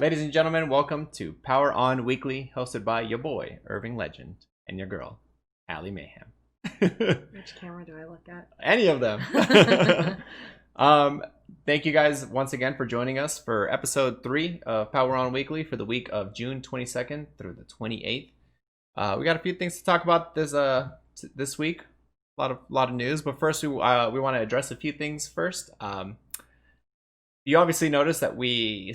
Ladies and gentlemen, welcome to Power On Weekly, hosted by your boy, Irving Legend, and your girl, Allie Mayhem. Which camera do I look at? Any of them. Thank you guys once again for joining us for episode 3 of Power On Weekly for the week of June 22nd through the 28th. We got a few things to talk about this week. A lot of news, but first we want to address a few things first. You obviously noticed that we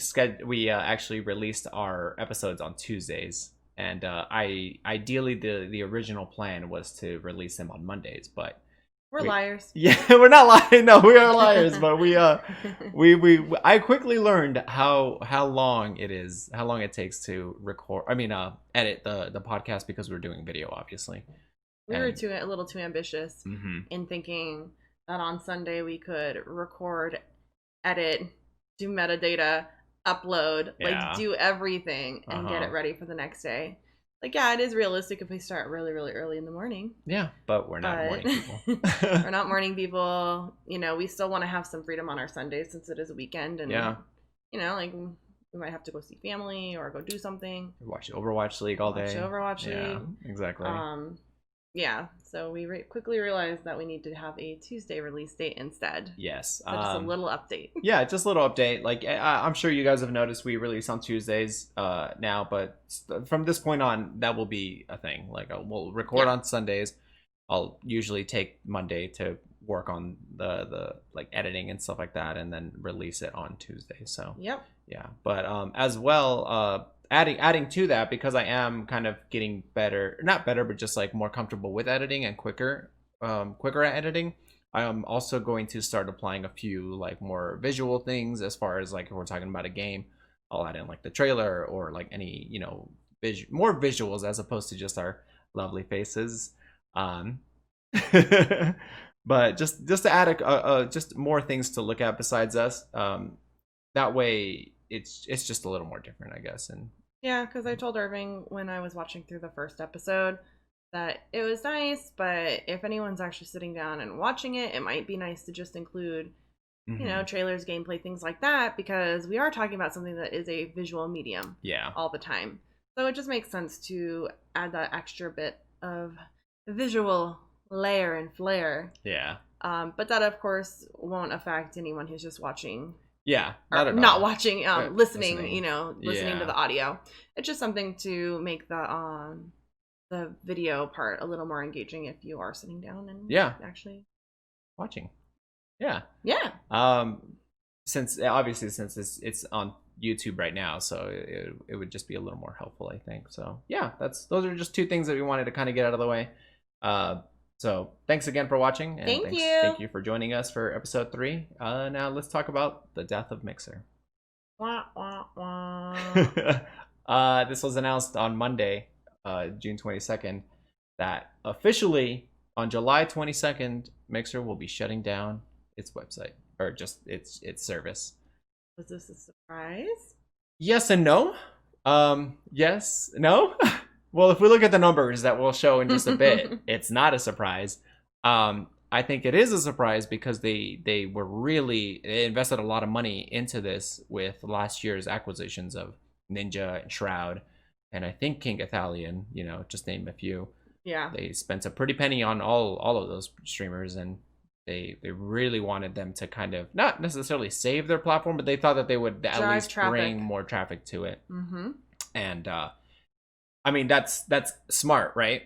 actually released our episodes on Tuesdays, and ideally the original plan was to release them on Mondays, but we're liars. Yeah, we're not lying. No, we are liars. But I quickly learned how long it takes to record. Edit the podcast because we're doing video, obviously. We were a little too ambitious in thinking that on Sunday we could record, edit, do metadata, upload, do everything and get it ready for the next day. It is realistic if we start really, really early in the morning. Yeah, but we're not morning people. We're not morning people. We still want to have some freedom on our Sundays since it is a weekend. And, we might have to go see family or go do something. Watch Overwatch League all day. Overwatch League. Yeah, exactly. So we quickly realized that we need to have a Tuesday release date instead. Yes. So just a little update. Yeah, just a little update. I'm sure you guys have noticed we release on Tuesdays now, but from this point on, that will be a thing. We'll record on Sundays. I'll usually take Monday to work on the editing and stuff like that, and then release it on Tuesday. So yeah. But as well, adding to that, because I am kind of getting not better, but just more comfortable with editing and quicker at editing. I am also going to start applying a few more visual things as far as if we're talking about a game. I'll add in the trailer or any more visuals as opposed to just our lovely faces. But just to add just more things to look at besides us. That way it's just a little more different, I guess. And yeah, because I told Irving when I was watching through the first episode that it was nice, but if anyone's actually sitting down and watching it, it might be nice to just include trailers, gameplay, things like that, because we are talking about something that is a visual medium all the time. So it just makes sense to add that extra bit of visual layer and flair. Yeah. But that of course won't affect anyone who's just watching. Yeah, not watching, listening. Listening to the audio. It's just something to make the video part a little more engaging if you are sitting down and actually watching. Yeah. Since it's on YouTube right now, so it would just be a little more helpful, I think. So yeah, those are just two things that we wanted to kind of get out of the way. So thanks again for watching, and thank you for joining us for episode 3. Now let's talk about the death of Mixer. Wah, wah, wah. This was announced on Monday, June 22nd, that officially on July 22nd, Mixer will be shutting down its website, or just its service. Was this a surprise? Yes and no. Yes, no. Well, if we look at the numbers that we'll show in just a bit, it's not a surprise. I think it is a surprise because they invested a lot of money into this with last year's acquisitions of Ninja and Shroud, and I think King Ithalian, just name a few. Yeah. They spent a pretty penny on all of those streamers, and they really wanted them to kind of not necessarily save their platform, but they thought that they would at least bring more traffic to it. Mm-hmm. And that's smart, right?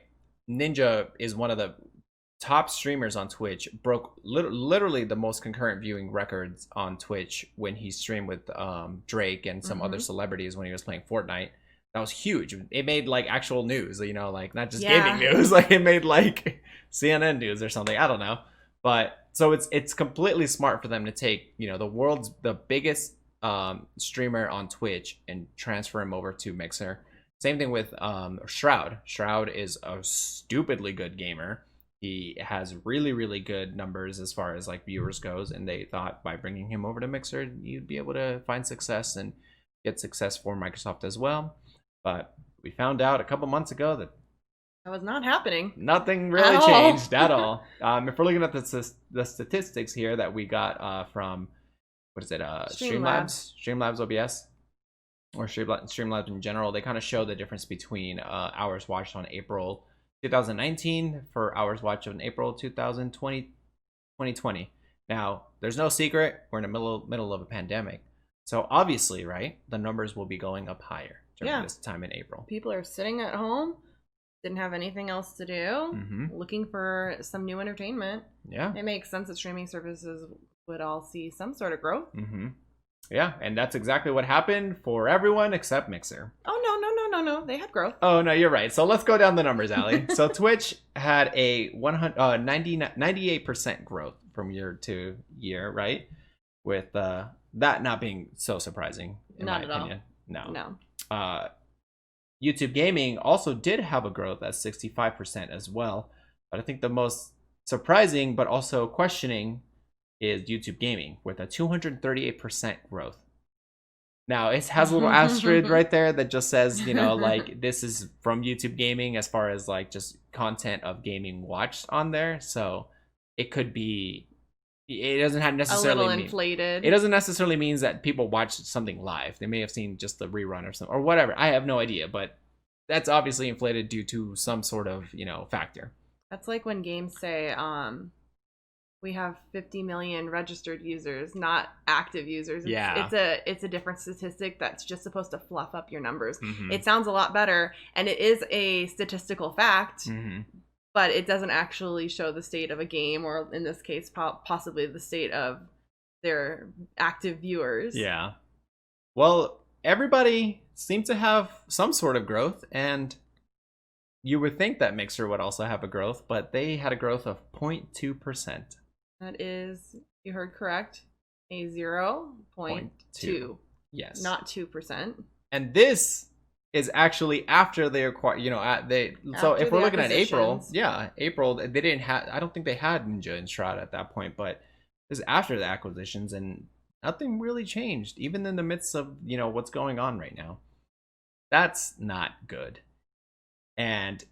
Ninja is one of the top streamers on Twitch, broke literally the most concurrent viewing records on Twitch when he streamed with Drake and some other celebrities when he was playing Fortnite. That was huge. It made actual news, not just gaming news. It made CNN news or something. I don't know. But so it's completely smart for them to take, the biggest streamer on Twitch and transfer him over to Mixer. Same thing with Shroud. Shroud is a stupidly good gamer. He has really, really good numbers as far as viewers goes, and they thought by bringing him over to Mixer, you'd be able to find success and get success for Microsoft as well. But we found out a couple months ago that was not happening. Nothing really changed at all. If we're looking at the statistics here that we got from, what is it? Streamlabs OBS. or Streamlabs in general, they kind of show the difference between hours watched on April 2019 for hours watched on April 2020. Now, there's no secret, we're in the middle of a pandemic. So obviously, right, the numbers will be going up higher during this time in April. People are sitting at home, didn't have anything else to do, looking for some new entertainment. Yeah. It makes sense that streaming services would all see some sort of growth. Yeah, and that's exactly what happened for everyone except Mixer. Oh, no. They had growth. Oh, no, you're right. So let's go down the numbers, Allie. So Twitch had a 98% growth from year to year, right? With that not being so surprising, in my opinion. No. YouTube Gaming also did have a growth at 65% as well. But I think the most surprising but also questioning is YouTube Gaming with a 238% growth. Now, it has a little asterisk right there that just says, like, this is from YouTube Gaming as far as, like, just content of gaming watched on there. So it could be, it doesn't have necessarily a little inflated. It doesn't necessarily mean that people watched something live. They may have seen just the rerun or something, or whatever. I have no idea, but that's obviously inflated due to some sort of, factor. That's like when games say, we have 50 million registered users, not active users. It's a different statistic that's just supposed to fluff up your numbers. It sounds a lot better, and it is a statistical fact, but it doesn't actually show the state of a game, or in this case, possibly the state of their active viewers. Yeah. Well, everybody seemed to have some sort of growth, and you would think that Mixer would also have a growth, but they had a growth of 0.2%. That is, you heard correct, a 0.2. Yes. Not 2%. And this is actually after they acquired, so if we're looking at April, they didn't have, I don't think they had Ninja and Shroud at that point, but this is after the acquisitions, and nothing really changed, even in the midst of, what's going on right now. That's not good. And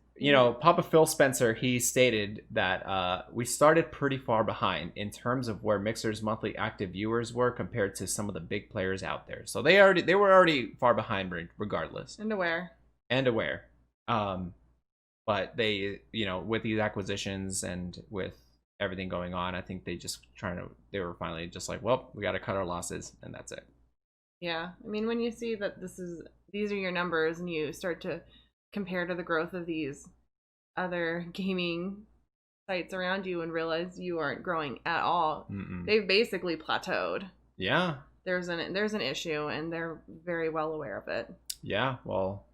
Papa Phil Spencer, he stated that we started pretty far behind in terms of where Mixer's monthly active viewers were compared to some of the big players out there. So they were already far behind regardless. And aware. But they, with these acquisitions and with everything going on, I think they were finally just like, well, we got to cut our losses, and that's it. Yeah. I mean, when you see that these are your numbers, and you start to compare to the growth of these other gaming sites around you and realize you aren't growing at all. They've basically plateaued. Yeah. There's an issue, and they're very well aware of it. Yeah, well,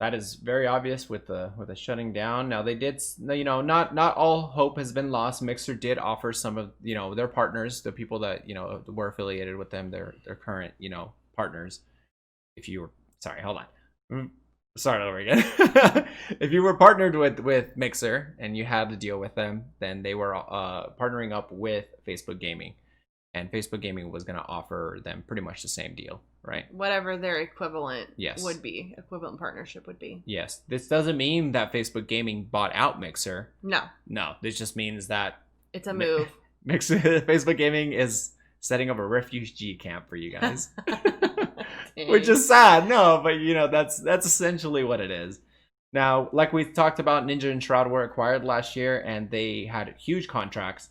that is very obvious with the shutting down. Now they did, not all hope has been lost. Mixer did offer some of, their partners, the people that, were affiliated with them, their current, partners. Hold on. Start over again. If you were partnered with Mixer and you had to deal with them, then they were partnering up with Facebook Gaming, and Facebook Gaming was going to offer them pretty much the same deal, right? Whatever their equivalent equivalent partnership would be. Yes. This doesn't mean that Facebook Gaming bought out Mixer. No. This just means that it's a move. Facebook Gaming is setting up a refugee camp for you guys. Which is sad, no, but that's essentially what it is. Now, like we talked about, Ninja and Shroud were acquired last year, and they had huge contracts.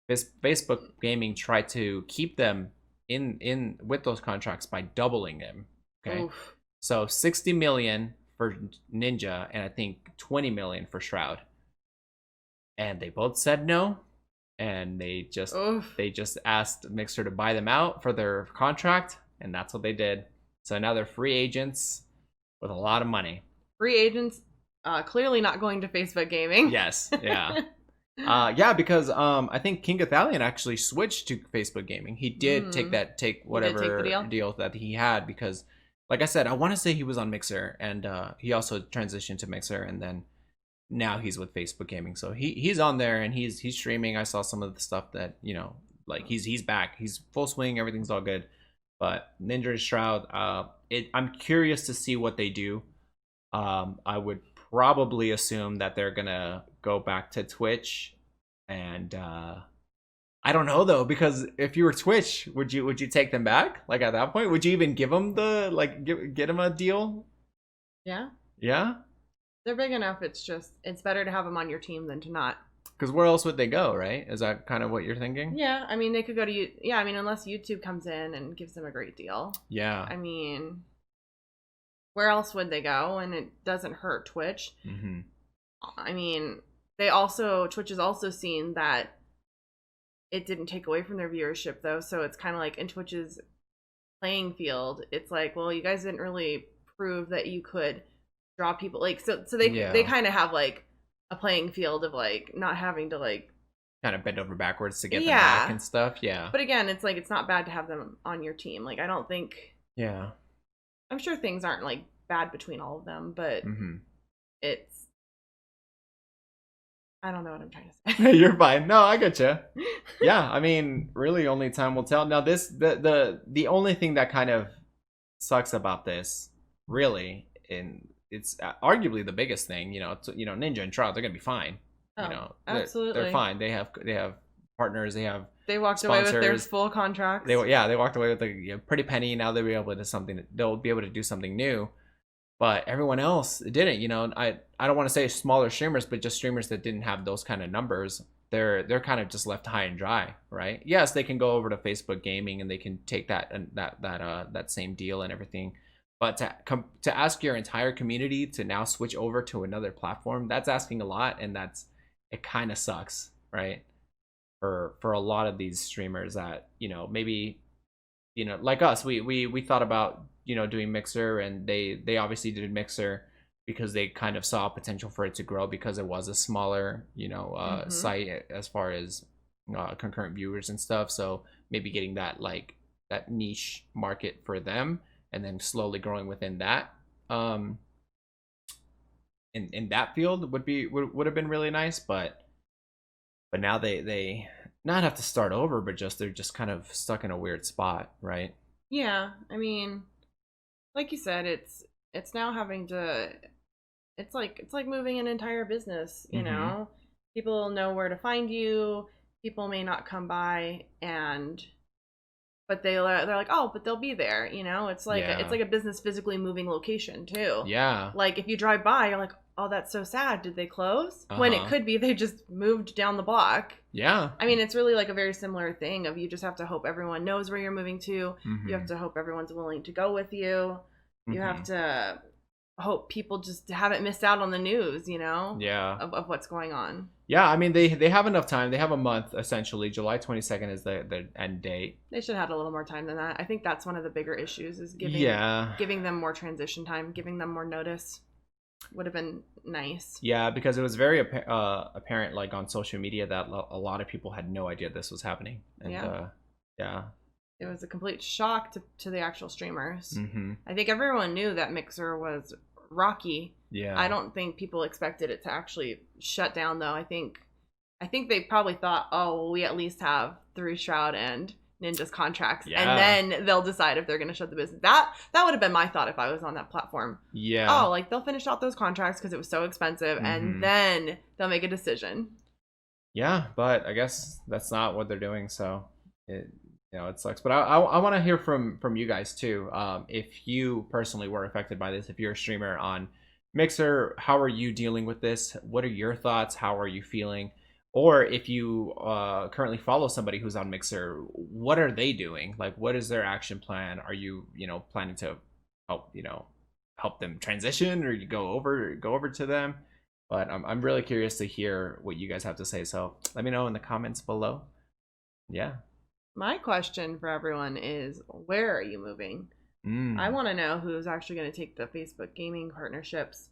Facebook Gaming tried to keep them in with those contracts by doubling them. Okay, Oof. So 60 million for Ninja, and I think 20 million for Shroud, and they both said no, and they just asked Mixer to buy them out for their contract, and that's what they did. So now they're free agents with a lot of money. Free agents, clearly not going to Facebook Gaming. Yes, yeah. Because I think King Ithalian actually switched to Facebook Gaming. He did take whatever deal that he had, because, like I said, I want to say he was on Mixer, and he also transitioned to Mixer, and then now he's with Facebook Gaming. So he's on there, and he's streaming. I saw some of the stuff that, like he's back. He's full swing. Everything's all good. But Ninja and Shroud, I'm curious to see what they do. I would probably assume that they're gonna go back to Twitch and I don't know though, because if you were Twitch, would you take them back? Like at that point, would you even give them the like get them a deal? Yeah. Yeah. They're big enough. It's better to have them on your team than to not. Because where else would they go, right? Is that kind of what you're thinking? Yeah, I mean, they could go to you. Yeah, I mean, unless YouTube comes in and gives them a great deal. Yeah. I mean, where else would they go? And it doesn't hurt Twitch. Mm-hmm. I mean, Twitch has also seen that it didn't take away from their viewership, though. So it's kind of like in Twitch's playing field, it's like, well, you guys didn't really prove that you could draw people. Like, so they kind of have like a playing field of like not having to like kind of bend over backwards to get them back and stuff. Yeah. But again, it's like it's not bad to have them on your team. Like, I don't think. Yeah. I'm sure things aren't like bad between all of them, but it's. I don't know what I'm trying to say. You're fine. No, I get you. Yeah, I mean, really, only time will tell. Now, the only thing that kind of sucks about this, really, and it's arguably the biggest thing. Ninja and Trout, they're gonna be fine. Absolutely, they're fine. They have partners. They walked sponsors. away with their full contracts. They walked away with a pretty penny. Now they'll be able to do something new. But everyone else didn't. I don't want to say smaller streamers, but just streamers that didn't have those kind of numbers. They're kind of just left high and dry, right? Yes, they can go over to Facebook Gaming and they can take that same deal and everything. But to ask your entire community to now switch over to another platform, that's asking a lot, and it kind of sucks, right? For a lot of these streamers that maybe like us, we thought about doing Mixer, and they obviously did Mixer because they kind of saw potential for it to grow because it was a smaller site as far as concurrent viewers and stuff. So maybe getting that niche market for them, and then slowly growing within that in that field would have been really nice. But now they not have to start over, but they're just kind of stuck in a weird spot, right? Yeah, I mean, like you said, it's now having to. It's like moving an entire business. People know where to find you. People may not come by, but they're like, oh, but they'll be there. It's like it's like a business physically moving location too. Yeah. Like if you drive by, you're like, oh, that's so sad. Did they close? When it could be they just moved down the block. Yeah. I mean, it's really like a very similar thing of you just have to hope everyone knows where you're moving to. You have to hope everyone's willing to go with you. You have to hope people just haven't missed out on the news, Yeah. Of what's going on. Yeah, I mean, they have enough time. They have a month, essentially. July 22nd is the end date. They should have had a little more time than that. I think that's one of the bigger issues is giving them more transition time, giving them more notice. Would have been nice. Yeah, because it was very apparent, like on social media, that a lot of people had no idea this was happening. And yeah, it was a complete shock to the actual streamers. I think everyone knew that Mixer was rocky. Yeah, I don't think people expected it to actually shut down, though. I think they probably thought, oh, well, we at least have through Shroud and Ninja's contracts, and then they'll decide if they're going to shut the business. That would have been my thought if I was on that platform. Yeah. Oh, like they'll finish out those contracts because it was so expensive, and then they'll make a decision. Yeah, but I guess that's not what they're doing, so it sucks. But I want to hear from you guys too. If you personally were affected by this, if you're a streamer on Mixer, how are you dealing with this? What are your thoughts? How are you feeling? Or if you currently follow somebody who's on Mixer, what are they doing? Like, what is their action plan? Are you, planning to help them transition, or you go over to them? But I'm really curious to hear what you guys have to say. So let me know in the comments below. Yeah. My question for everyone is, where are you moving? I want to know who's actually going to take the Facebook gaming partnerships.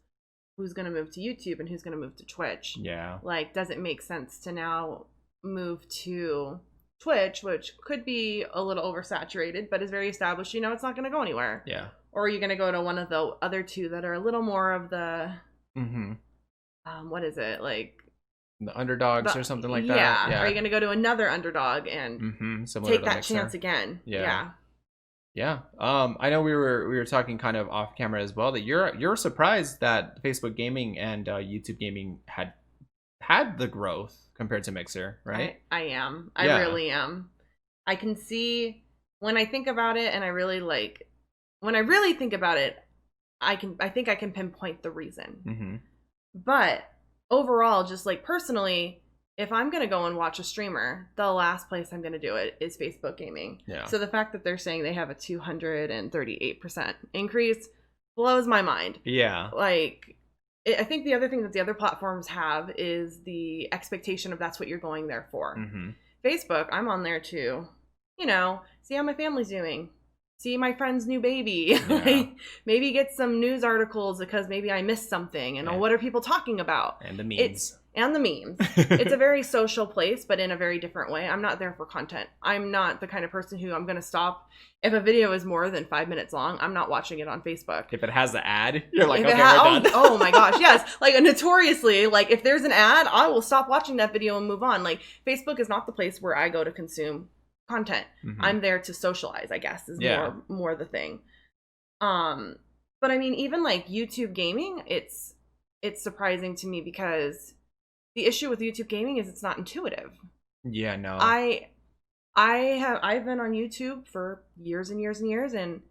Who's going to move to YouTube and who's going to move to Twitch? Yeah. Like, does it make sense to now move to Twitch, which could be a little oversaturated, but is very established? It's not going to go anywhere. Yeah. Or are you going to go to one of the other two that are a little more of the, what is it? Like, the underdogs or something like that? Yeah. Are you going to go to another underdog and take that chance again? Yeah. Yeah. I know we were talking kind of off camera as well that you're surprised that Facebook Gaming and YouTube Gaming had had the growth compared to Mixer, right? I am. I really am. I can see when I think about it, and when I really think about it, I think I can pinpoint the reason. Mm-hmm. But overall, just like personally, if I'm going to go and watch a streamer, the last place I'm going to do it is Facebook gaming. Yeah. So the fact that they're saying they have a 238% increase blows my mind. Yeah. Like, I think the other thing that the other platforms have is the expectation of that's what you're going there for. Mm-hmm. Facebook, I'm on there to, you know, see how my family's doing. See my friend's new baby. Yeah. Like, maybe get some news articles because maybe I missed something. And what are people talking about? And the memes. It's a very social place, but in a very different way. I'm not there for content. I'm not the kind of person who I'm going to stop. If a video is more than 5 minutes long, I'm not watching it on Facebook. If it has the ad, you're like, okay, we're done. Oh my gosh, yes. Like, notoriously, like, if there's an ad, I will stop watching that video and move on. Like, Facebook is not the place where I go to consume content. Mm-hmm. I'm there to socialize, I guess, is more the thing. But I mean, even like YouTube gaming, it's surprising to me because the issue with YouTube gaming is it's not intuitive. Yeah, no. I've been on YouTube for years and years and years, and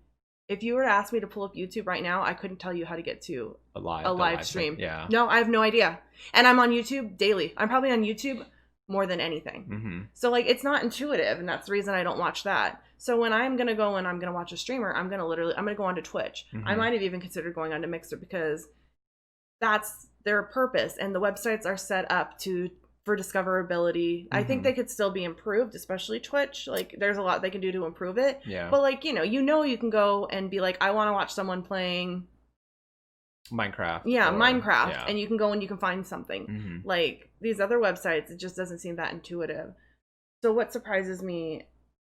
if you were to ask me to pull up YouTube right now, I couldn't tell you how to get to a live stream. Yeah. No, I have no idea. And I'm on YouTube daily. I'm probably on YouTube more than anything. Mm-hmm. So like, it's not intuitive, and that's the reason I don't watch that. So when I'm gonna go and I'm gonna watch a streamer, I'm gonna go onto Twitch. Mm-hmm. I might have even considered going onto Mixer because that's their purpose, and the websites are set up for discoverability. Mm-hmm. I think they could still be improved, especially Twitch. Like, there's a lot they can do to improve it. Yeah. But like, you can go and be like, I want to watch someone playing Minecraft. Yeah, Minecraft. Yeah. And you can go and you can find something. Mm-hmm. Like, these other websites, it just doesn't seem that intuitive. So what surprises me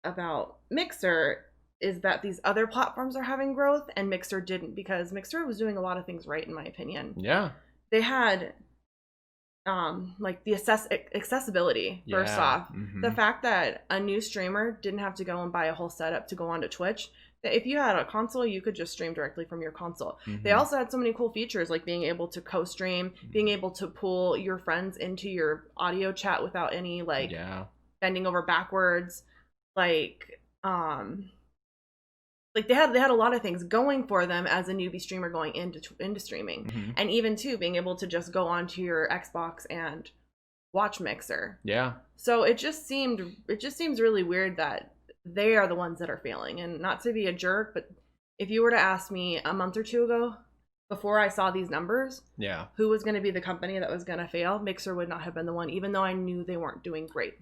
about Mixer is that these other platforms are having growth and Mixer didn't, because Mixer was doing a lot of things right, in my opinion. Yeah. They had like the accessibility, first off. Mm-hmm. The fact that a new streamer didn't have to go and buy a whole setup to go onto Twitch. If you had a console, you could just stream directly from your console. Mm-hmm. They also had so many cool features, like being able to co-stream, being able to pull your friends into your audio chat without any bending over backwards. Like they had a lot of things going for them as a newbie streamer going into streaming. Mm-hmm. And even too, being able to just go onto your Xbox and watch Mixer. Yeah. So it just seems really weird that they are the ones that are failing. And not to be a jerk, but if you were to ask me a month or two ago, before I saw these numbers, who was going to be the company that was going to fail, Mixer would not have been the one, even though I knew they weren't doing great.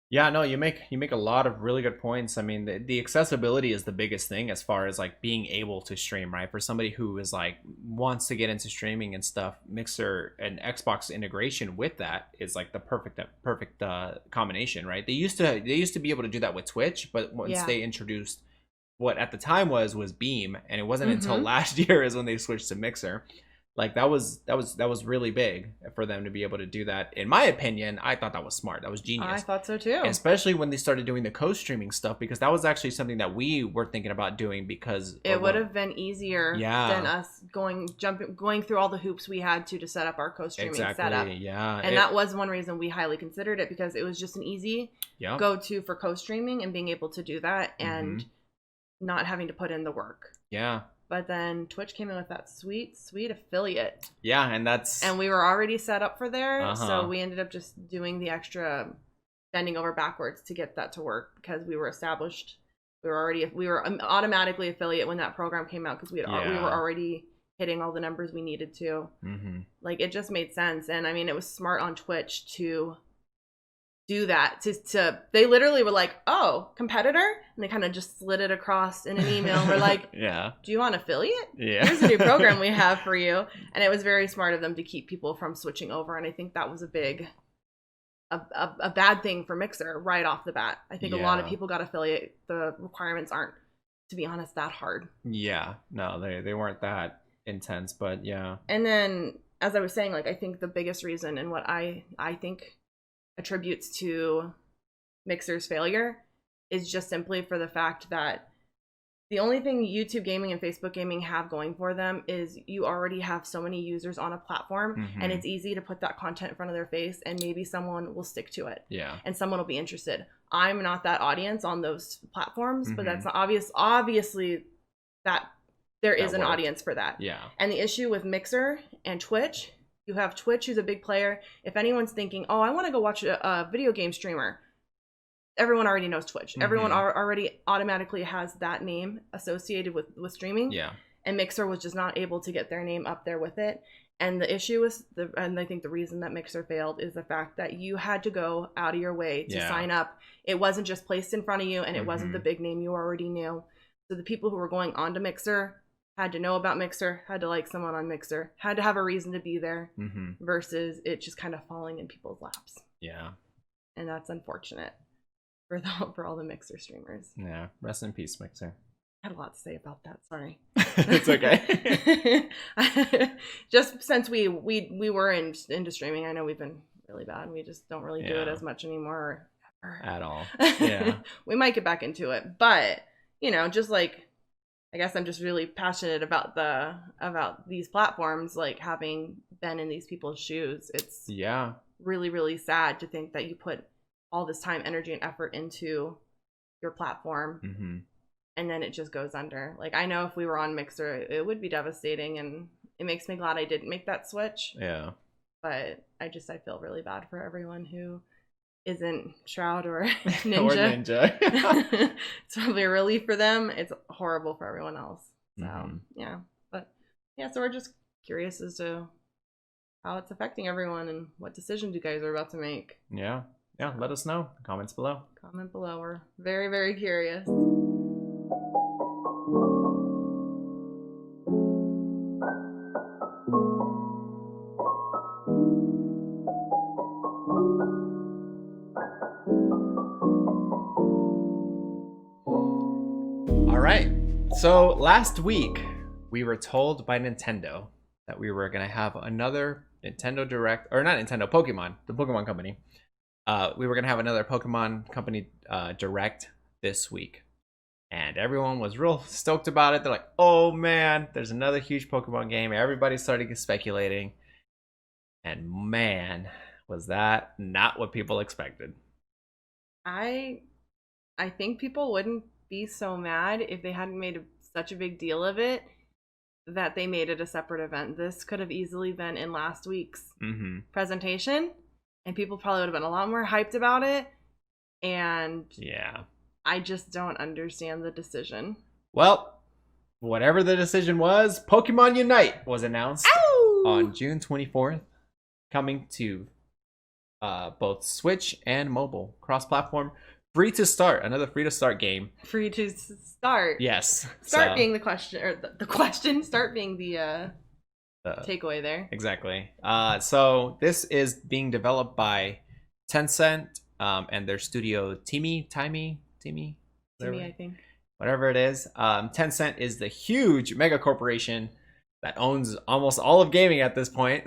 Yeah, no, you make a lot of really good points. I mean, the accessibility is the biggest thing as far as like being able to stream, right? For somebody who is like wants to get into streaming and stuff, Mixer and Xbox integration with that is like the perfect combination, right? They used to be able to do that with Twitch, but once they introduced what at the time was Beam, and it wasn't until last year is when they switched to Mixer. Like that was really big for them to be able to do that. In my opinion, I thought that was smart. That was genius. I thought so too. Especially when they started doing the co-streaming stuff, because that was actually something that we were thinking about doing, because it would have been easier than us going through all the hoops we had to set up our co-streaming setup. Yeah. And that was one reason we highly considered it, because it was just an easy go-to for co-streaming and being able to do that and not having to put in the work. Yeah. But then Twitch came in with that sweet affiliate. Yeah, and we were already set up for there, so we ended up just doing the extra bending over backwards to get that to work, because we were established. We were automatically affiliate when that program came out, because we were already hitting all the numbers we needed to. Mm-hmm. Like, it just made sense, and I mean, it was smart on Twitch to do that. They literally were like, "Oh, competitor," and they kind of just slid it across in an email. We're like, "Do you want affiliate? Here's a new program we have for you." And it was very smart of them to keep people from switching over. And I think that was a bad thing for Mixer right off the bat. I think a lot of people got affiliate. The requirements aren't, to be honest, that hard. Yeah, no, they weren't that intense, but yeah. And then, as I was saying, like, I think the biggest reason, and what I think attributes to Mixer's failure, is just simply for the fact that The only thing YouTube gaming and Facebook gaming have going for them is you already have so many users on a platform, and it's easy to put that content in front of their face, and maybe someone will stick to it. Yeah. And someone will be interested. I'm not that audience on those platforms, but that's not obvious. Obviously, that there is an audience for that. Yeah. And the issue with Mixer and Twitch, you have Twitch, who's a big player. If anyone's thinking, oh, I want to go watch a video game streamer, everyone already knows Twitch. Everyone already automatically has that name associated with streaming. Yeah. And Mixer was just not able to get their name up there with it. And the issue is, and I think the reason that Mixer failed is the fact that you had to go out of your way to sign up. It wasn't just placed in front of you, and it wasn't the big name you already knew. So the people who were going onto Mixer had to know about Mixer, had to like someone on Mixer, had to have a reason to be there, versus it just kind of falling in people's laps. Yeah. And that's unfortunate for all the Mixer streamers. Yeah. Rest in peace, Mixer. I had a lot to say about that. Sorry. It's okay. Just since we were into streaming, I know we've been really bad. We just don't really do it as much anymore. At all. Yeah. We might get back into it, but just like, I guess I'm just really passionate about these platforms, like having been in these people's shoes. It's really, really sad to think that you put all this time, energy, and effort into your platform, and then it just goes under. Like, I know if we were on Mixer, it would be devastating, and it makes me glad I didn't make that switch. Yeah. But I feel really bad for everyone who isn't Shroud or Ninja. Or Ninja. It's probably a relief for them. It's horrible for everyone else. So yeah, but yeah, so we're just curious as to how it's affecting everyone and what decisions you guys are about to make. Yeah, let us know. Comments below. Comment below. We're very, very curious. So last week, we were told by Nintendo that we were going to have another Nintendo Direct, or not Nintendo, Pokemon, the Pokemon company. We were going to have another Pokemon company Direct this week. And everyone was real stoked about it. They're like, oh man, there's another huge Pokemon game. Everybody started speculating. And man, was that not what people expected. I think people wouldn't be so mad if they hadn't made such a big deal of it that they made it a separate event. This could have easily been in last week's presentation, and people probably would have been a lot more hyped about it. And yeah, I just don't understand the decision. Well, whatever the decision was, Pokemon Unite was announced on June 24th, coming to both Switch and mobile, cross-platform. Free to start, another free to start game. Free to start. Yes. Start being the question, or the question. Start being the takeaway there. Exactly. So this is being developed by Tencent and their studio Timmy, I think. Whatever it is. Tencent is the huge mega corporation that owns almost all of gaming at this point.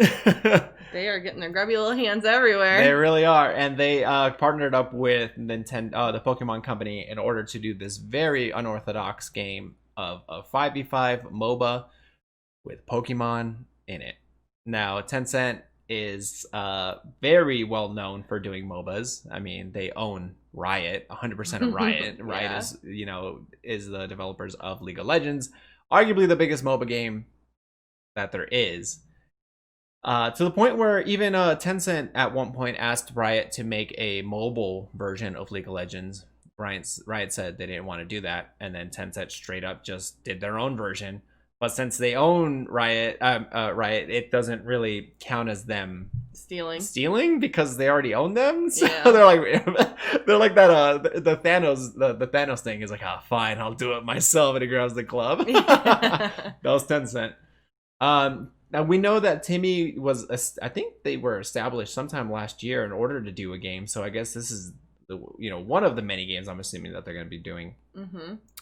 They are getting their grubby little hands everywhere. They really are. And they partnered up with Nintendo, the Pokemon company, in order to do this very unorthodox game of a 5v5 MOBA with Pokemon in it. Now, Tencent is very well known for doing MOBAs. I mean, they own Riot, 100% of Riot. Riot is the developers of League of Legends, arguably the biggest MOBA game that there is. To the point where even Tencent at one point asked Riot to make a mobile version of League of Legends. Riot said they didn't want to do that, and then Tencent straight up just did their own version. But since they own Riot, it doesn't really count as them stealing because they already own them. So they're like that. The Thanos thing is like, fine, I'll do it myself, and he grabs the club. That was Tencent. Now we know that Timmy I think they were established sometime last year in order to do a game. So I guess this is one of the many games I'm assuming that they're going to be doing.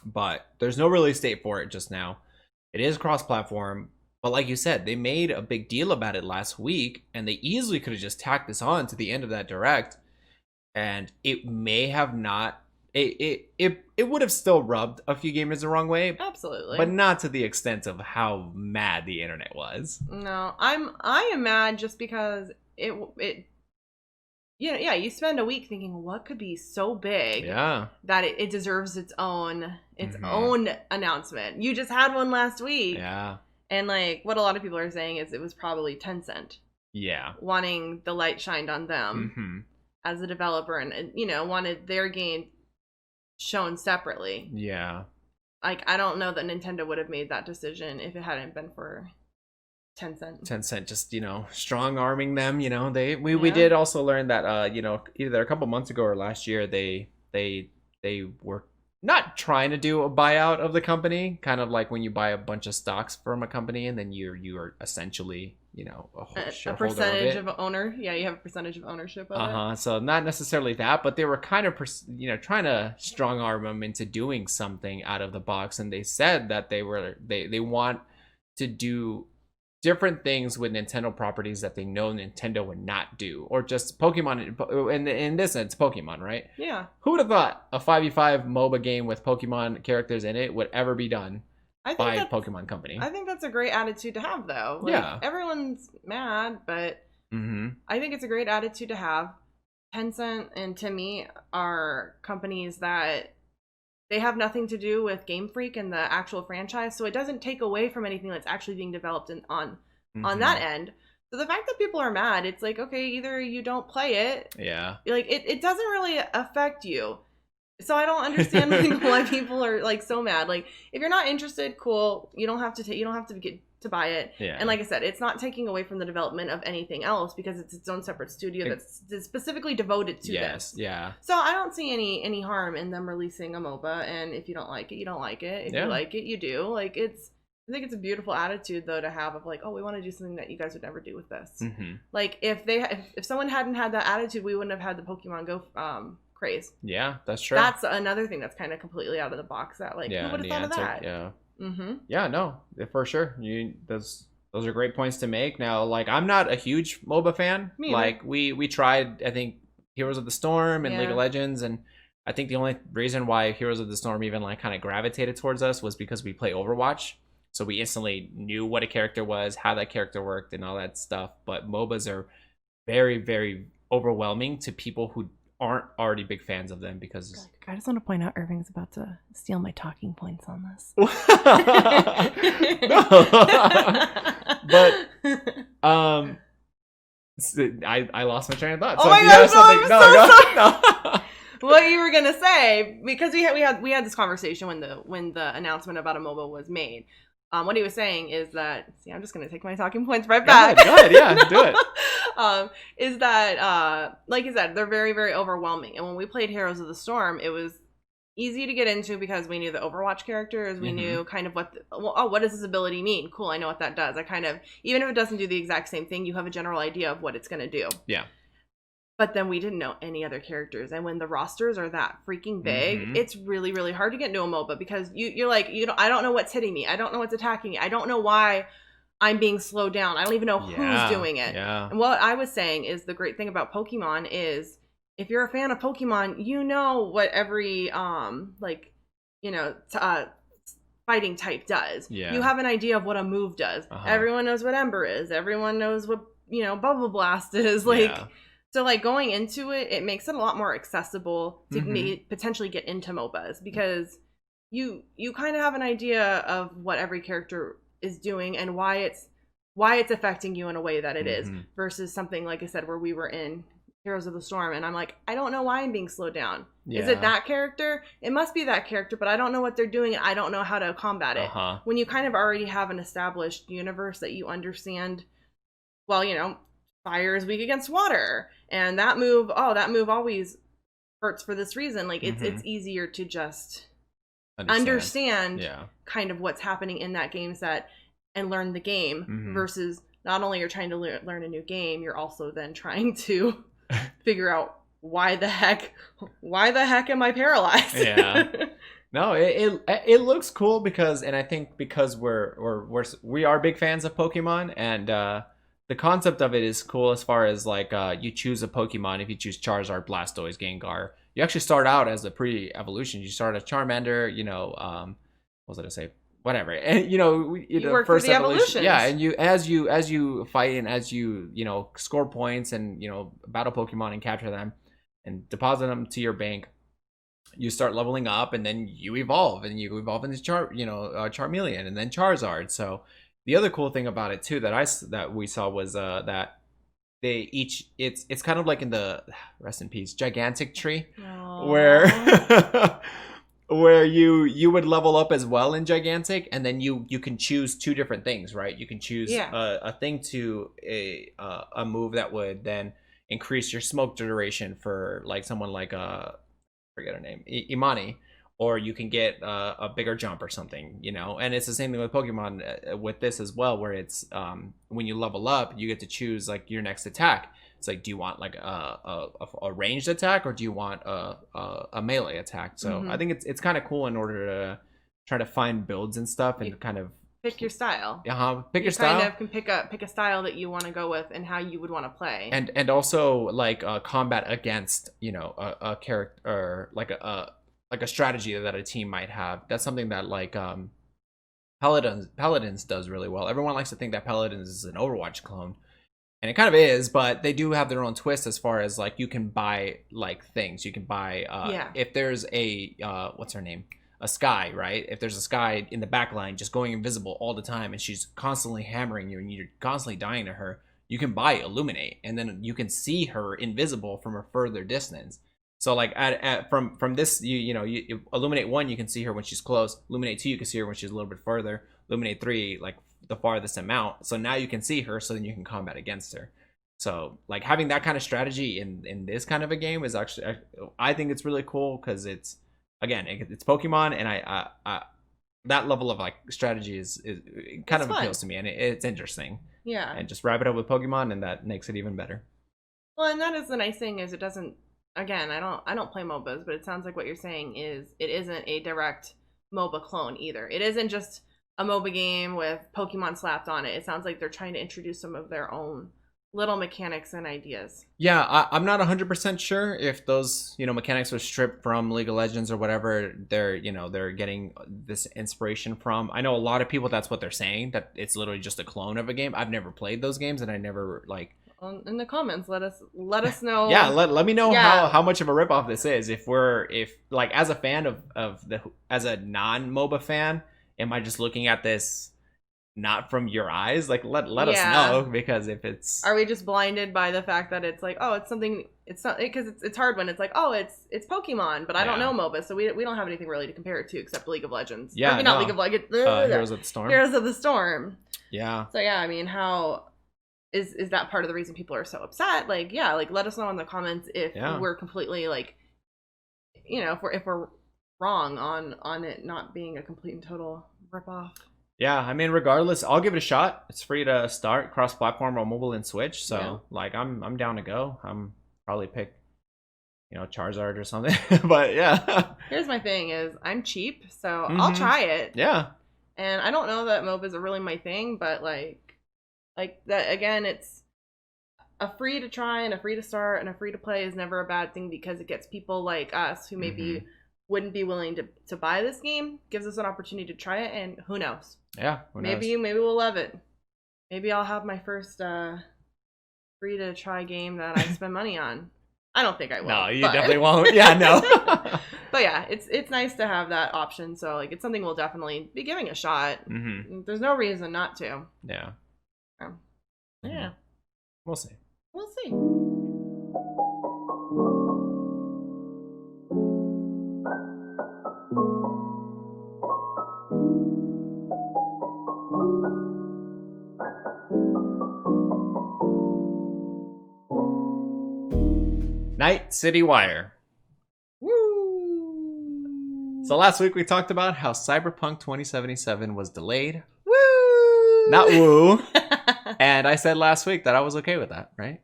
But there's no release date for it just now. It is cross-platform, but like you said, they made a big deal about it last week, and they easily could have just tacked this on to the end of that Direct, and it may have not it would have still rubbed a few gamers the wrong way, Absolutely. but not to the extent of how mad the internet was. No, I am mad just because it you spend a week thinking what could be so big that it deserves its own announcement. You just had one last week. Yeah. And like what a lot of people are saying is it was probably Tencent. Yeah. Wanting the light shined on them as a developer and wanted their game shown separately. Yeah. Like I don't know that Nintendo would have made that decision if it hadn't been for Tencent just strong arming them. We did also learn that either a couple months ago or last year they were not trying to do a buyout of the company, kind of like when you buy a bunch of stocks from a company and then you are essentially a percentage of owner. Yeah, you have a percentage of ownership of it. So not necessarily that, but they were kind of trying to strong arm them into doing something out of the box, and they said that they want to do different things with Nintendo properties that they know Nintendo would not do, or just Pokemon. In this sense, Pokemon, right? Yeah. Who would have thought a 5v5 MOBA game with Pokemon characters in it would ever be done by a Pokemon company? I think that's a great attitude to have, though. Like, everyone's mad, but I think it's a great attitude to have. Tencent and to me are companies that they have nothing to do with Game Freak and the actual franchise, so it doesn't take away from anything that's actually being developed on that end. So the fact that people are mad, it's like, okay, either you don't play it, like it doesn't really affect you. So I don't understand why people are like so mad. Like if you're not interested, cool, you don't have to get to buy it. And like I said, it's not taking away from the development of anything else because it's its own separate studio that's specifically devoted to this. So I don't see any harm in them releasing a MOBA, and if you don't like it, you don't like it. If you like it, you do. Like I think it's a beautiful attitude though to have of like, oh, we want to do something that you guys would never do with this. Like if someone hadn't had that attitude, we wouldn't have had the Pokemon Go craze. Yeah, that's true. That's another thing that's kind of completely out of the box. That like, who would have thought of that? Yeah, no, for sure. Those are great points to make. Now, like, I'm not a huge MOBA fan. Like, we tried, I think, Heroes of the Storm and League of Legends, and I think the only reason why Heroes of the Storm even like kind of gravitated towards us was because we play Overwatch, so we instantly knew what a character was, how that character worked, and all that stuff. But MOBAs are very, very overwhelming to people who aren't already big fans of them because I just want to point out Irving's about to steal my talking points on this. But I lost my train of thought. Oh my God, what you were gonna say, because we had this conversation when the announcement about a MOBA was made. What he was saying is that, see, I'm just going to take my talking points right back. Go ahead, yeah, do it. Is that, like you said, they're very, very overwhelming. And when we played Heroes of the Storm, it was easy to get into because we knew the Overwatch characters. We knew kind of what does this ability mean? Cool, I know what that does. I kind of, even if it doesn't do the exact same thing, you have a general idea of what it's going to do. Yeah. But then we didn't know any other characters. And when the rosters are that freaking big, it's really, really hard to get into a MOBA because you're like, I don't know what's hitting me. I don't know what's attacking me. I don't know why I'm being slowed down. I don't even know who's doing it. Yeah. And what I was saying is the great thing about Pokemon is if you're a fan of Pokemon, you know what every, fighting type does. Yeah. You have an idea of what a move does. Everyone knows what Ember is. Everyone knows what, Bubble Blast is. So, like, going into it, it makes it a lot more accessible to potentially get into MOBAs because you kind of have an idea of what every character is doing and why it's affecting you in a way that it is versus something, like I said, where we were in Heroes of the Storm and I'm like, I don't know why I'm being slowed down. Yeah. Is it that character? It must be that character, but I don't know what they're doing and I don't know how to combat it. When you kind of already have an established universe that you understand, well, fire is weak against water. And that move always hurts for this reason. Like it's easier to just understand kind of what's happening in that game set and learn the game versus not only you're trying to learn a new game, you're also then trying to figure out why the heck am I paralyzed? Yeah. No, it looks cool because I think because we are big fans of Pokemon and the concept of it is cool as far as like you choose a Pokemon. If you choose Charizard, Blastoise, Gengar, you actually start out as a pre-evolution. You start as Charmander, what was I gonna say? Whatever. And You work first through the evolution. evolutions. Yeah, and as you fight and as you score points and battle Pokemon and capture them and deposit them to your bank, you start leveling up, and then you evolve into Charmeleon and then Charizard. So the other cool thing about it too that we saw was that they each it's kind of like in the rest in peace gigantic tree. Aww. Where where you would level up as well in gigantic, and then you can choose two different things, right? You can choose a thing to a move that would then increase your smoke duration for like someone like forget her name, Imani, or you can get a bigger jump or something, and it's the same thing with Pokemon with this as well, where it's when you level up, you get to choose like your next attack. It's like, do you want like a ranged attack, or do you want a melee attack? So I think it's kind of cool in order to try to find builds and stuff and kind of pick your style. Pick your style. Kind of can pick a style that you want to go with and how you would want to play. And also like combat against a character, or like a strategy that a team might have. That's something that like Paladins does really well. Everyone likes to think that Paladins is an Overwatch clone, and it kind of is, but they do have their own twist as far as like you can buy like things. You can buy if there's a what's her name? A Sky, right? If there's a Sky in the back line just going invisible all the time and she's constantly hammering you and you're constantly dying to her, you can buy Illuminate, and then you can see her invisible from a further distance. So like from this, you Illuminate 1, you can see her when she's close. Illuminate 2, you can see her when she's a little bit further. Illuminate 3, like the farthest amount. So now you can see her, so then you can combat against her. So like having that kind of strategy in this kind of a game is actually, I think it's really cool, because it's Pokemon, and I that level of like strategy is kind of appeals to me, and it's interesting. Yeah. And just wrap it up with Pokemon, and that makes it even better. Well, and that is the nice thing, is it doesn't. Again, I don't play MOBAs, but it sounds like what you're saying is it isn't a direct MOBA clone either. It isn't just a MOBA game with Pokemon slapped on it. It sounds like they're trying to introduce some of their own little mechanics and ideas. Yeah, I'm not 100% sure if those mechanics were stripped from League of Legends or whatever they're getting this inspiration from. I know a lot of people, that's what they're saying, that it's literally just a clone of a game. I've never played those games, and I never like. In the comments, let us know. Yeah, let me know how much of a ripoff this is. If like as a fan as a non-MOBA fan, am I just looking at this not from your eyes? Like let us know, because if it's, are we just blinded by the fact that it's like, oh, it's something, it's not, because it's hard when it's like, oh, it's Pokemon, but I don't know MOBA, so we don't have anything really to compare it to except League of Legends. Yeah, maybe not League of Legends. Heroes of the Storm. Heroes of the Storm. Yeah. So yeah, I mean, how is that part of the reason people are so upset? Like, yeah, like let us know in the comments if we're completely like, if we're wrong on it not being a complete and total ripoff. Yeah, I mean, regardless, I'll give it a shot. It's free to start, cross-platform on mobile and Switch. So, like, I'm down to go. I'm probably pick, Charizard or something. But yeah. Here's my thing: is I'm cheap, so I'll try it. Yeah. And I don't know that MOBAs are really my thing, but like that again, it's a free to try and a free to start and a free to play is never a bad thing, because it gets people like us who maybe wouldn't be willing to buy this game, gives us an opportunity to try it, and who knows? Yeah, who knows? Maybe we'll love it. Maybe I'll have my first free to try game that I spend money on. I don't think I will. No, you definitely won't. Yeah, no. But yeah, it's nice to have that option. So like, it's something we'll definitely be giving a shot. There's no reason not to. Yeah. Yeah. We'll see. We'll see. Night City Wire. Woo! So last week we talked about how Cyberpunk 2077 was delayed. Woo! Not woo. And I said last week that I was okay with that, right?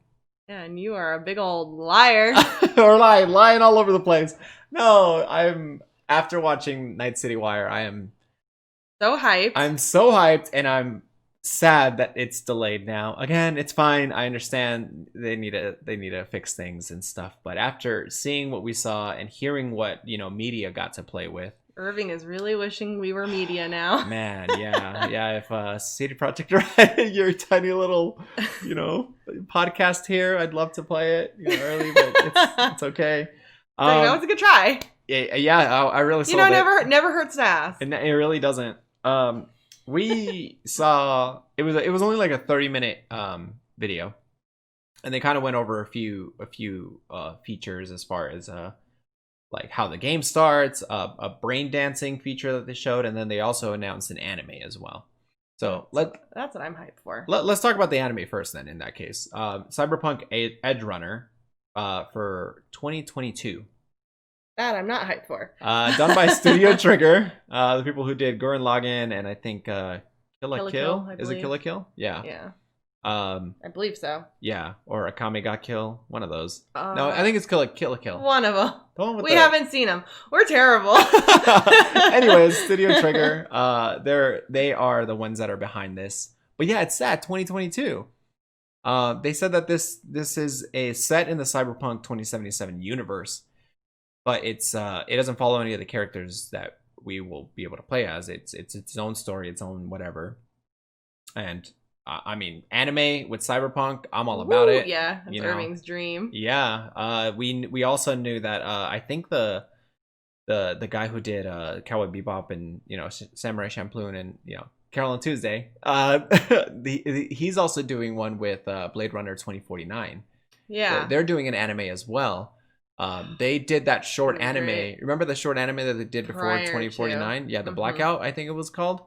Yeah, and you are a big old liar. Or lying all over the place. No, after watching Night City Wire, I am so hyped. I'm so hyped, and I'm sad that it's delayed now. Again, it's fine. I understand they need to fix things and stuff. But after seeing what we saw and hearing what media got to play with, Irving is really wishing we were media now. man, yeah. If CD Projekt Red, your tiny little podcast here, I'd love to play it early, but it's okay. That was a good try. Yeah, I really saw it. Never hurts to ask. And it really doesn't. We saw it was only like a 30-minute video, and they kind of went over a few features as far as like how the game starts, a brain dancing feature that they showed, and then they also announced an anime as well. So that's what I'm hyped for. Let's talk about the anime first then. In that case, Cyberpunk Edge Runner for 2022. That I'm not hyped for. Done by Studio Trigger, the people who did Gurren Lagann and I think Kill la Kill. Is it Kill la Kill? Yeah. Yeah. I believe so. Yeah, or Akame ga Kill, one of those. No, I think it's Kill la Kill. One of them. The one with haven't seen them. We're terrible. Anyways, Studio Trigger, they are the ones that are behind this. But yeah, it's sad. 2022. They said that this is a set in the Cyberpunk 2077 universe. But it doesn't follow any of the characters that we will be able to play as. It's its own story, its own whatever. And I mean, anime with Cyberpunk, I'm all about it. Yeah, that's Irving's dream. Yeah. We also knew that I think the guy who did Cowboy Bebop and Samurai Champloo and Carol on Tuesday, he's also doing one with Blade Runner 2049. Yeah, so they're doing an anime as well. They did that short anime. Great. Remember the short anime that they did before 2049? Yeah, the Blackout, I think it was called.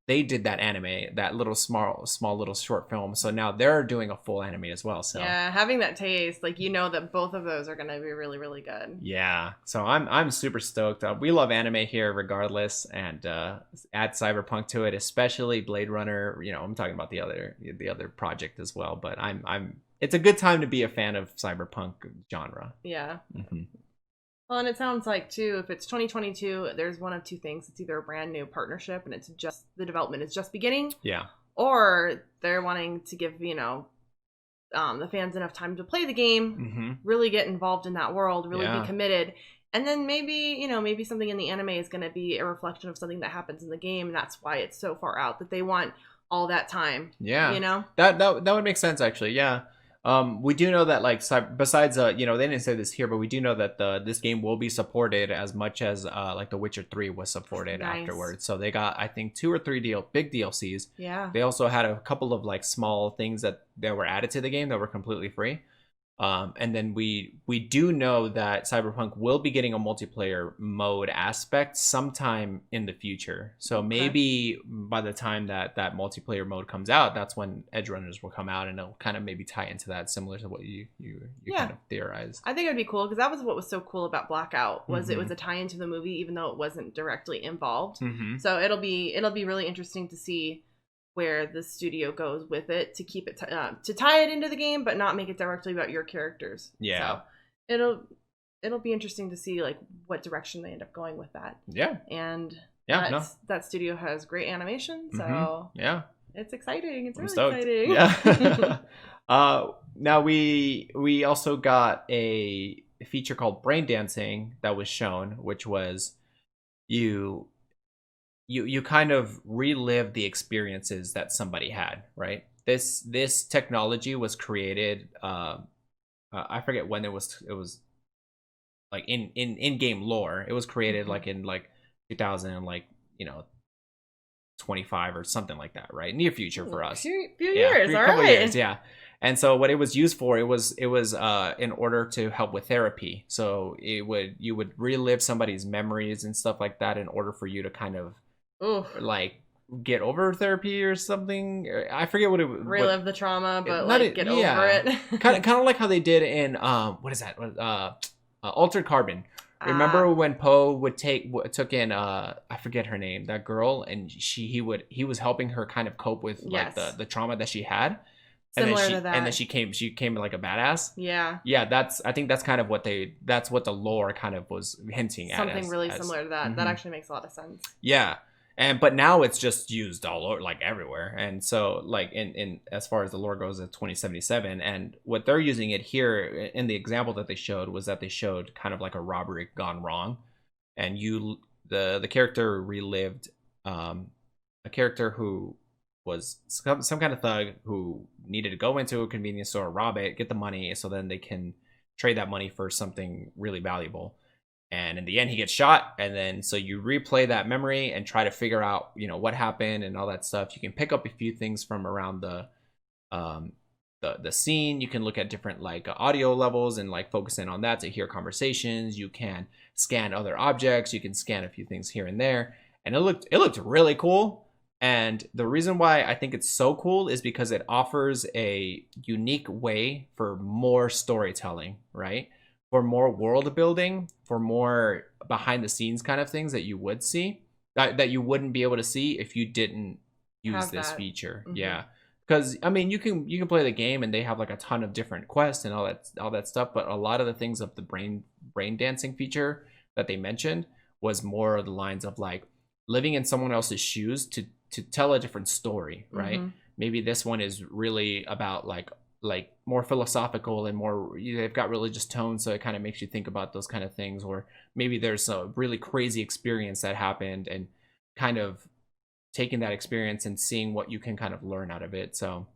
They did that anime, that little small little short film. So now they're doing a full anime as well. So yeah, having that taste, like that both of those are going to be really, really good. Yeah, so I'm super stoked. We love anime here, regardless, and add Cyberpunk to it, especially Blade Runner. I'm talking about the other project as well. But it's a good time to be a fan of Cyberpunk genre. Yeah. Mm-hmm. Well, and it sounds like, too, if it's 2022, there's one of two things. It's either a brand new partnership and it's just the development is just beginning. Yeah. Or they're wanting to give, the fans enough time to play the game, really get involved in that world, really be committed. And then maybe something in the anime is going to be a reflection of something that happens in the game. And that's why it's so far out that they want all that time. Yeah. That would make sense, actually. Yeah. We do know that, like, besides, they didn't say this here, but we do know that this game will be supported as much as, like, The Witcher 3 was supported afterwards. So they got, I think, 2 or 3 big DLCs. Yeah. They also had a couple of, like, small things that were added to the game that were completely free. And then we do know that Cyberpunk will be getting a multiplayer mode aspect sometime in the future. So maybe by the time that multiplayer mode comes out, that's when Edge Runners will come out, and it'll kind of maybe tie into that, similar to what you kind of theorized. I think it'd be cool, because that was what was so cool about Blackout, was it was a tie into the movie, even though it wasn't directly involved. So it'll be really interesting to see where the studio goes with it, to keep it to tie it into the game, but not make it directly about your characters. Yeah. So it'll be interesting to see, like, what direction they end up going with that. Yeah. And that studio has great animation, so yeah, it's exciting. It's really stoked. exciting. Yeah. Now we also got a feature called Brain Dancing that was shown, which was you kind of relive the experiences that somebody had, right? This technology was created, I forget when it was like in game lore. It was created like in like 2000 and like 25 or something like that, right? Near future for us. Few years, all right. Years, yeah. And so what it was used for, it was in order to help with therapy. So you would relive somebody's memories and stuff like that in order for you to kind of like get over therapy or something. I forget what it was. Relive the trauma, but like get over it. kind of like how they did in what is that? Altered Carbon. Remember when Poe took in I forget her name, that girl, and he was helping her kind of cope with like the trauma that she had. Similar to that. And then she came like a badass. Yeah. Yeah, I think that's kind of what that's what the lore kind of was hinting at. Something really similar to that. That actually makes a lot of sense. Yeah. but now it's just used all over, like everywhere. And so like in as far as the lore goes, at 2077, and what they're using it here in the example that they showed was that they showed kind of like a robbery gone wrong, and the character relived a character who was some kind of thug who needed to go into a convenience store, rob it, get the money, so then they can trade that money for something really valuable. And in the end, he gets shot. And then so you replay that memory and try to figure out, what happened and all that stuff. You can pick up a few things from around the scene. You can look at different like audio levels and like focus in on that to hear conversations. You can scan other objects. You can scan a few things here and there. And it looked really cool. And the reason why I think it's so cool is because it offers a unique way for more storytelling, right? For more world building, for more behind the scenes kind of things that you would see, that you wouldn't be able to see if you didn't use this feature. Mm-hmm. Yeah. Because I mean, you can play the game and they have like a ton of different quests and all that stuff, but a lot of the things of the brain dancing feature that they mentioned was more of the lines of like living in someone else's shoes to tell a different story, right? Mm-hmm. Maybe this one is really about like more philosophical and more, they've got religious tones, so it kind of makes you think about those kind of things. Or maybe there's a really crazy experience that happened and kind of taking that experience and seeing what you can kind of learn out of it. So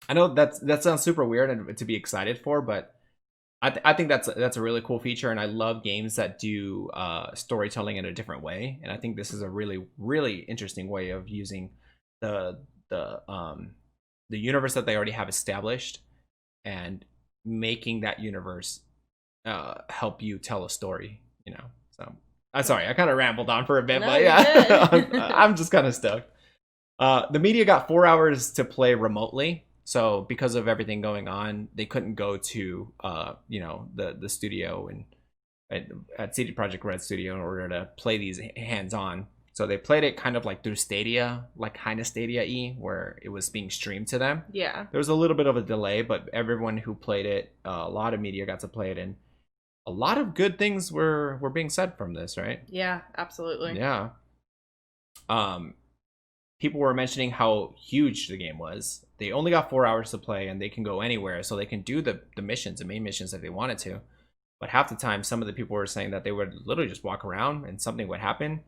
I know that sounds super weird and to be excited for, but I think that's a really cool feature, and I love games that do storytelling in a different way. And I think this is a really, really interesting way of using the universe that they already have established and making that universe help you tell a story. So I'm sorry, I kind of rambled on for a bit, but yeah, I'm just kind of stoked. The media got 4 hours to play remotely. So because of everything going on, they couldn't go to, the studio and at CD Projekt Red Studio in order to play these hands-on. So they played it kind of like through Stadia, like kind of Stadia-y, where it was being streamed to them. Yeah. There was a little bit of a delay, but everyone who played it, a lot of media got to play it, and a lot of good things were being said from this, right? Yeah, absolutely. Yeah. People were mentioning how huge the game was. They only got 4 hours to play, and they can go anywhere, so they can do the missions, the main missions if they wanted to. But half the time, some of the people were saying that they would literally just walk around and something would happen,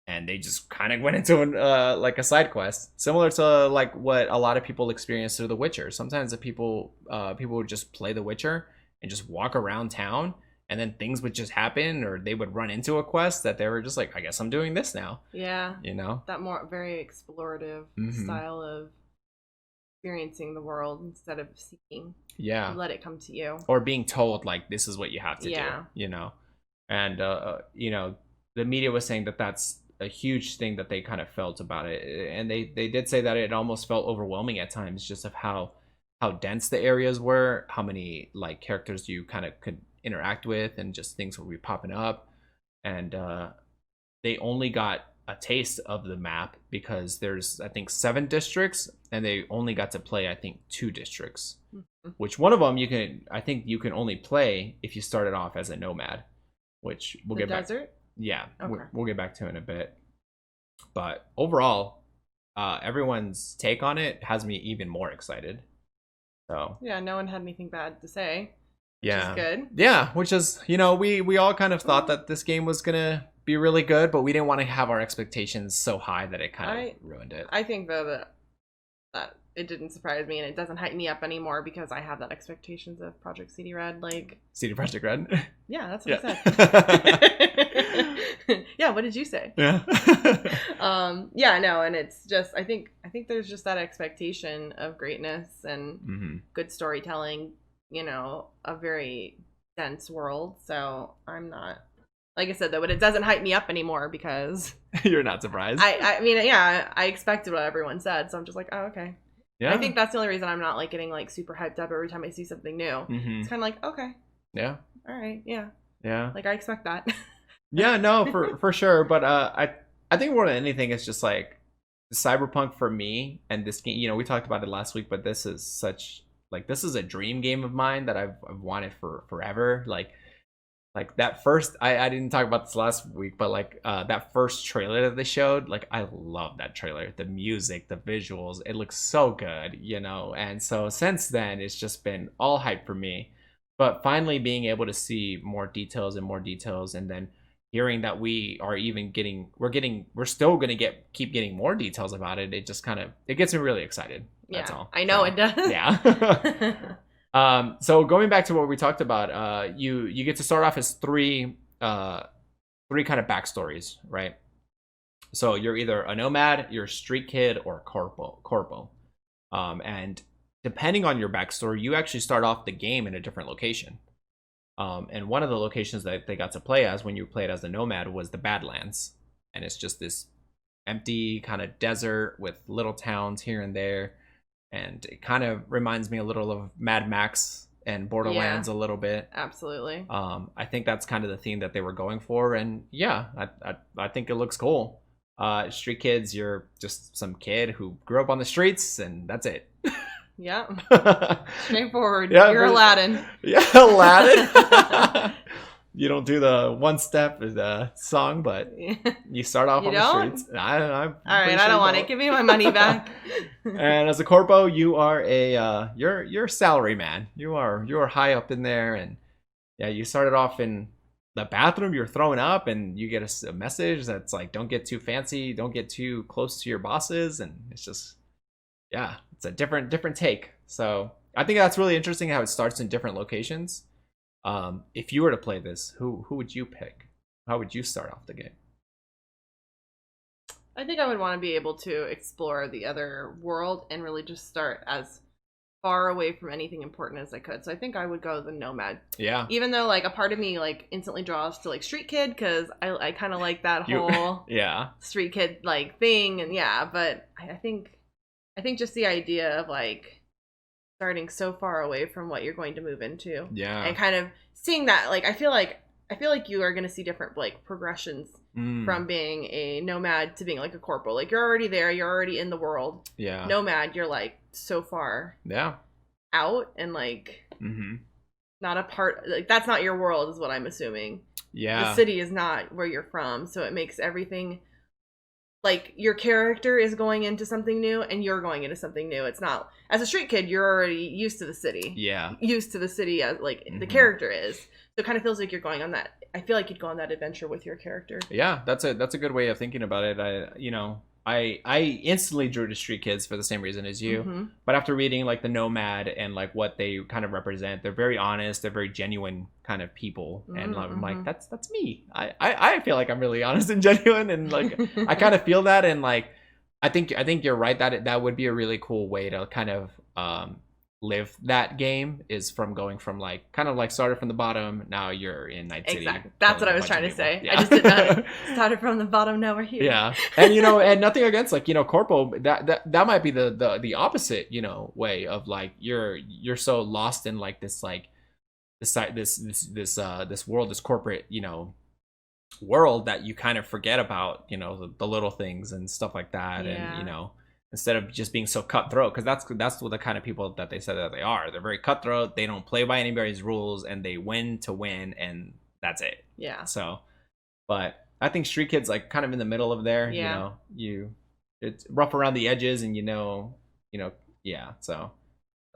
and they just kind of went into like a side quest, similar to like what a lot of people experience through The Witcher. Sometimes the people would just play The Witcher and just walk around town, and then things would just happen, or they would run into a quest that they were just like, I guess I'm doing this now. Yeah. That more very explorative style of experiencing the world instead of seeking. Yeah. You let it come to you. Or being told like this is what you have to do. And the media was saying that that's a huge thing that they kind of felt about it. And they did say that it almost felt overwhelming at times, just of how dense the areas were, how many like characters you kind of could interact with, and just things would be popping up. And they only got a taste of the map because there's I think 7 districts, and they only got to play I think 2 districts, which one of them you can only play if you started off as a nomad, which we'll get back. Desert? Yeah, okay. We'll get back to in a bit. But overall, everyone's take on it has me even more excited. So yeah, no one had anything bad to say. Yeah, which is good. Yeah, which is we all kind of thought that this game was gonna be really good, but we didn't want to have our expectations so high that it kind of ruined it. I think though that it didn't surprise me, and it doesn't hype me up anymore because I have that expectations of Project CD Red, like CD Projekt Red. Yeah, that's what I said. Yeah, what did you say? Yeah. Yeah, no, and it's just I think there's just that expectation of greatness and good storytelling. A very dense world. So I'm not, like I said though, but it doesn't hype me up anymore because you're not surprised. I mean, yeah, I expected what everyone said, so I'm just like, oh, okay. Yeah. I think that's the only reason I'm not like getting like super hyped up every time I see something new. It's kind of like, okay. Yeah. All right. Yeah. Yeah. Like I expect that. Yeah, no, for sure. But I think more than anything, it's just like Cyberpunk for me, and this game. We talked about it last week, but this is such. Like, this is a dream game of mine that I've wanted for forever. Like, like that first, I didn't talk about this last week, but like that first trailer that they showed, like I love that trailer. The music, the visuals, it looks so good, you know. And so since then, it's just been all hype for me. But finally being able to see more details and more details, and then hearing that we are even we're still gonna keep getting more details about it. It just kind of, it gets me really excited. That's all. I know, so, it does. Yeah. So going back to what we talked about, you get to start off as three kind of backstories, right? So you're either a nomad, you're a street kid, or a corpo. And depending on your backstory, you actually start off the game in a different location. And one of the locations that they got to play as when you played as a nomad was the Badlands, and it's just this empty kind of desert with little towns here and there. And it kind of reminds me a little of Mad Max and Borderlands a little bit. Absolutely. I think that's kind of the theme that they were going for, and yeah, I think it looks cool. Street kids, you're just some kid who grew up on the streets, and that's it. Yeah. Straightforward. Yeah, you're Aladdin. Yeah, Aladdin. You don't do the one step song, but you start off on the streets. All right, I don't want it. Give me my money back. And as a corpo, you are you're a salary man. You're high up in there, and yeah, you started off in the bathroom. You're throwing up, and you get a message that's like, don't get too fancy, don't get too close to your bosses, and it's just, yeah, it's a different take. So I think that's really interesting how it starts in different locations. If you were to play this, who would you pick? How would you start off the game? I think I would want to be able to explore the other world and really just start as far away from anything important as I could. So I think I would go the nomad. Yeah. Even though like a part of me like instantly draws to like street kid, because I kind of like that whole street kid like thing, and yeah. But I think just the idea of like starting so far away from what you're going to move into, and kind of seeing that, like I feel like you are going to see different like progressions from being a nomad to being like a corporal. Like you're already there, you're already in the world. Yeah. Nomad, you're like so far out, and like not a part, like that's not your world is what I'm assuming. The city is not where you're from, so it makes everything like your character is going into something new and you're going into something new. It's not, as a street kid, you're already used to the city. Yeah. Used to the city as like the character is. So it kind of feels like you're going on that. I feel like you'd go on that adventure with your character. Yeah, that's a good way of thinking about it. I instantly drew to street kids for the same reason as you. But after reading like the nomad and like what they kind of represent, they're very honest, they're very genuine kind of people. And I'm like, that's me. I feel like I'm really honest and genuine, and like I kind of feel that, and like I think you're right that would be a really cool way to kind of live that game, is from going from like kind of like started from the bottom, now you're in Night City. Exactly. That's what I was trying to say. Yeah. I just did not started from the bottom, now we're here. Yeah. And and nothing against like, corpo, that might be the opposite, way of like you're so lost in like this like this world, this corporate, world, that you kind of forget about, the little things and stuff like that. And instead of just being so cutthroat, because that's what the kind of people that they said that they are. They're very cutthroat. They don't play by anybody's rules, and they win to win, and that's it. Yeah. So, but I think Street Kid's like kind of in the middle of there. Yeah. It's rough around the edges, and yeah. So,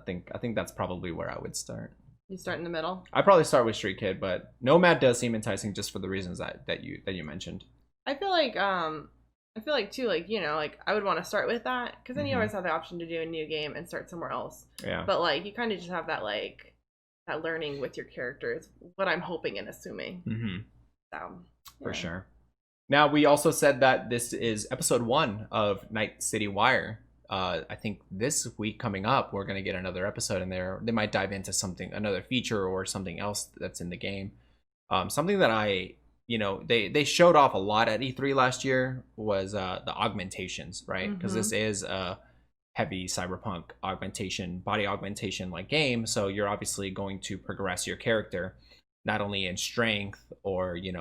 I think that's probably where I would start. You start in the middle. I'd probably start with Street Kid, but Nomad does seem enticing just for the reasons that you mentioned. I feel like too, like, like I would want to start with that, because then you always have the option to do a new game and start somewhere else. Yeah. But like you kind of just have that like that learning with your character is what I'm hoping and assuming. So for sure. Now we also said that this is episode 1 of Night City Wire. I think this week coming up we're gonna get another episode in there. They might dive into another feature or something else that's in the game. Something that they showed off a lot at E3 last year was the augmentations, right? Because this is a heavy cyberpunk body augmentation like game. So you're obviously going to progress your character, not only in strength or being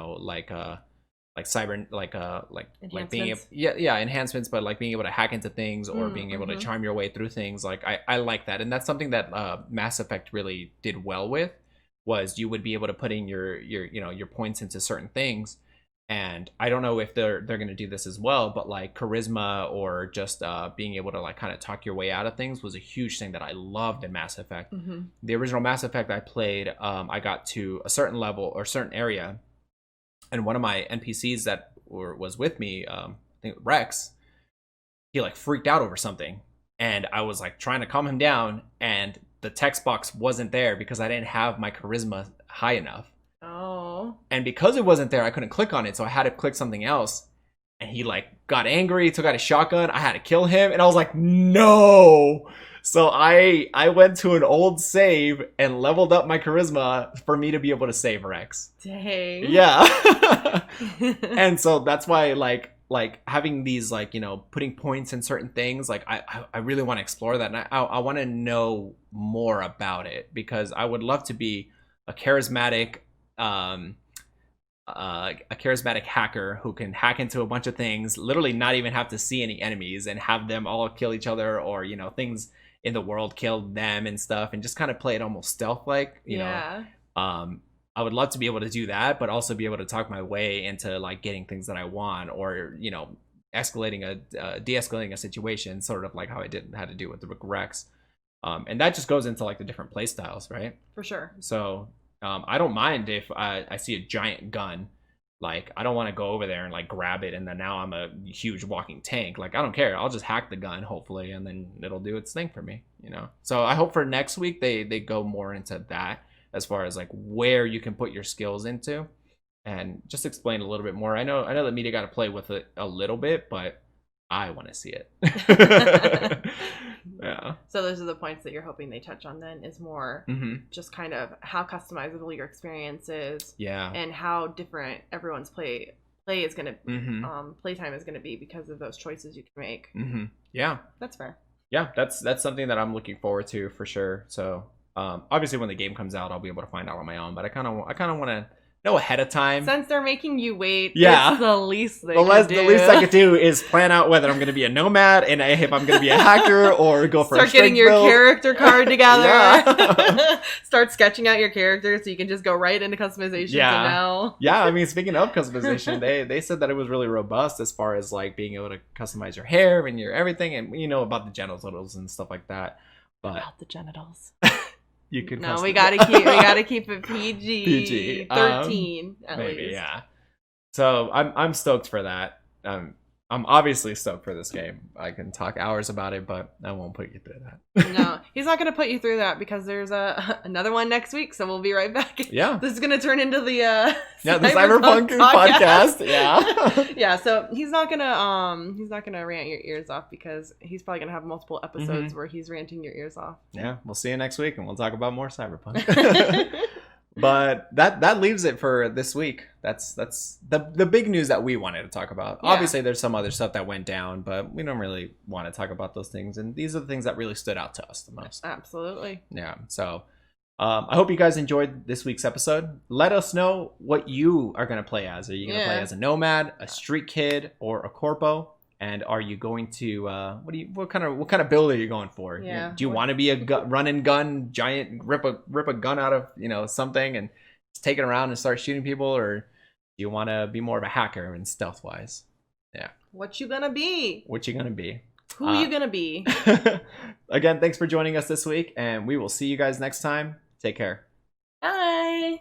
enhancements, but like being able to hack into things or being able to charm your way through things. Like I like that, and that's something that Mass Effect really did well with was you would be able to put in your points into certain things. And I don't know if they're going to do this as well, but like charisma or just being able to like kind of talk your way out of things was a huge thing that I loved in Mass Effect. The original Mass Effect I played, I got to a certain level or certain area, and one of my NPCs that was with me, I think Rex, he like freaked out over something, and I was like trying to calm him down, and the text box wasn't there because I didn't have my charisma high enough. Oh. And because it wasn't there, I couldn't click on it, so I had to click something else. And he like got angry, took out a shotgun. I had to kill him, and I was like, no. So I went to an old save and leveled up my charisma for me to be able to save Rex. Dang. Yeah. And so that's why like having these like, you know, putting points in certain things, like I really want to explore that, and I want to know more about it, because I would love to be a charismatic hacker who can hack into a bunch of things, literally not even have to see any enemies, and have them all kill each other, or, you know, things in the world kill them and stuff, and just kind of play it almost stealth like, you know. I would love to be able to do that, but also be able to talk my way into like getting things that I want, or, you know, de-escalating a situation, sort of like how I had to do with the Rex. And that just goes into like the different play styles, right? For sure. So I don't mind if I see a giant gun. Like, I don't want to go over there and like grab it and then now I'm a huge walking tank. Like, I don't care. I'll just hack the gun, hopefully, and then it'll do its thing for me, you know? So I hope for next week they go more into that, as far as like where you can put your skills into, and just explain a little bit more. I know that media got to play with it a little bit, but I want to see it. Yeah. So those are the points that you're hoping they touch on then, is more just kind of how customizable your experience is. Yeah. And how different everyone's play is going to, playtime is going to be because of those choices you can make. Yeah. That's fair. Yeah, that's something that I'm looking forward to for sure. So obviously when the game comes out, I'll be able to find out on my own, but I kind of want to know ahead of time. Since they're making you wait, it's the least they can do. The least I could do is plan out whether I'm going to be a nomad, and if I'm going to be a hacker, or go for start a strength getting your build. Character card together. Start sketching out your character so you can just go right into customization. Yeah, I mean, speaking of customization, they said that it was really robust as far as like being able to customize your hair and your everything, and you know about the genitals and stuff like that. But about the genitals. You could we gotta keep it PG 13 at maybe, least. Yeah. So I'm stoked for that. I'm obviously stoked for this game. I can talk hours about it, but I won't put you through that. No, he's not going to put you through that, because there's another one next week, so we'll be right back. Yeah. This is going to turn into the the Cyberpunk podcast. Yeah. Yeah, so he's not going to rant your ears off, because he's probably going to have multiple episodes where he's ranting your ears off. Yeah, we'll see you next week, and we'll talk about more Cyberpunk. But that leaves it for this week. That's the big news that we wanted to talk about. Yeah. Obviously, there's some other stuff that went down, but we don't really want to talk about those things. And these are the things that really stood out to us the most. Absolutely. Yeah. So I hope you guys enjoyed this week's episode. Let us know what you are going to play as. Are you going to play as a nomad, a street kid, or a corpo? And are you going to what kind of build are you going for? Yeah. Do you want to be a run and gun giant, rip a gun out of something and just take it around and start shooting people, or do you want to be more of a hacker and stealth wise? Yeah. What you gonna be? Who you gonna be? Again, thanks for joining us this week, and we will see you guys next time. Take care. Bye.